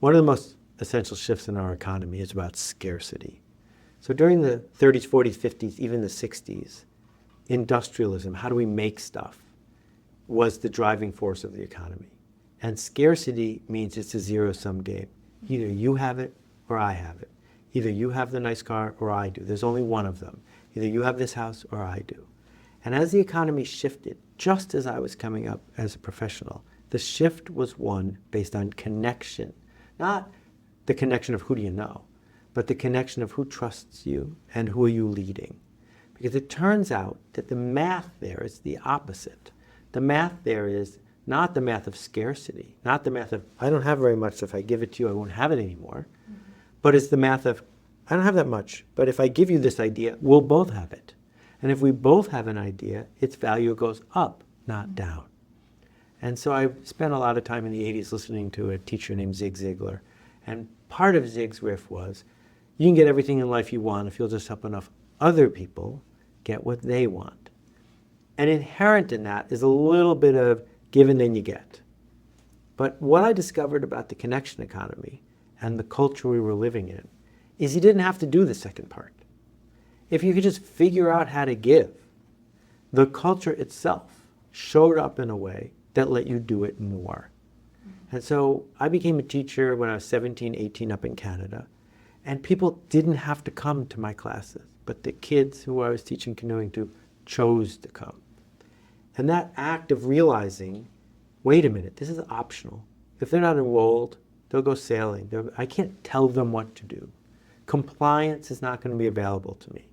One of the most essential shifts in our economy is about scarcity. So during the 30s, 40s, 50s, even the 60s, industrialism, how do we make stuff, was the driving force of the economy. And scarcity means it's a zero-sum game. Either you have it or I have it. Either you have the nice car or I do. There's only one of them. Either you have this house or I do. And as the economy shifted, just as I was coming up as a professional, the shift was one based on connection. Not the connection of who do you know, but the connection of who trusts you and who are you leading. Because it turns out that the math there is the opposite. The math there is not the math of scarcity, not the math of, I don't have very much, so if I give it to you, I won't have it anymore. Mm-hmm. But it's the math of, I don't have that much, but if I give you this idea, we'll both have it. And if we both have an idea, its value goes up, not down. And so I spent a lot of time in the 80s listening to a teacher named Zig Ziglar. And part of Zig's riff was, you can get everything in life you want if you'll just help enough other people get what they want. And inherent in that is a little bit of give and then you get. But what I discovered about the connection economy and the culture we were living in is you didn't have to do the second part. If you could just figure out how to give, the culture itself showed up in a way that let you do it more. And so I became a teacher when I was 17, 18 up in Canada. And people didn't have to come to my classes, but the kids who I was teaching canoeing to chose to come. And that act of realizing, wait a minute, this is optional. If they're not enrolled, they'll go sailing. I can't tell them what to do. Compliance is not going to be available to me.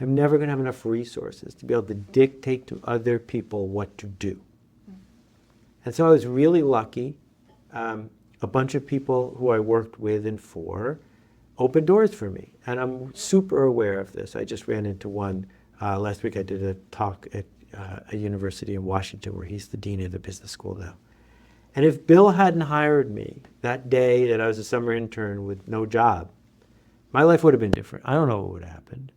I'm never going to have enough resources to be able to dictate to other people what to do. And so I was really lucky. A bunch of people who I worked with and for opened doors for me. And I'm super aware of this. I just ran into one last week. I did a talk at a university in Washington where he's the dean of the business school now. And if Bill hadn't hired me that day that I was a summer intern with no job, my life would have been different. I don't know what would have happened.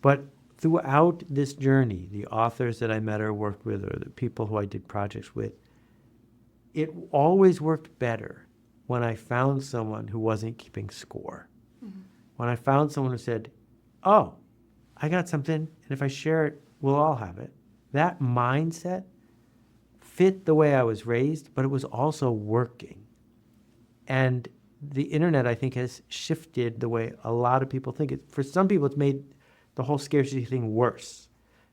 But throughout this journey, the authors that I met or worked with or the people who I did projects with, it always worked better when I found someone who wasn't keeping score. Mm-hmm. When I found someone who said, oh, I got something, and if I share it, we'll all have it. That mindset fit the way I was raised, but it was also working. And the internet, I think, has shifted the way a lot of people think. For some people, it's made the whole scarcity thing worse.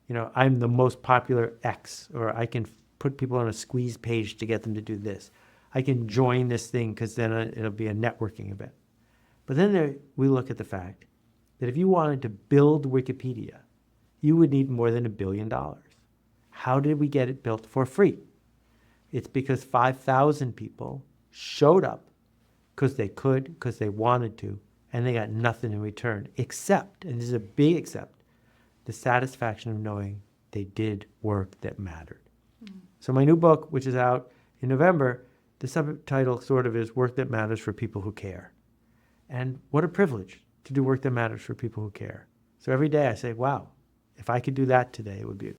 You know, I'm the most popular X, or I can put people on a squeeze page to get them to do this. I can join this thing because then it'll be a networking event. But then we look at the fact that if you wanted to build Wikipedia, you would need more than $1 billion. How did we get it built for free? It's because 5,000 people showed up because they could, because they wanted to, and they got nothing in return except, and this is a big except, the satisfaction of knowing they did work that mattered. Mm-hmm. So my new book, which is out in November, the subtitle sort of is Work That Matters for People Who Care. And what a privilege to do work that matters for people who care. So every day I say, wow, if I could do that today, it would be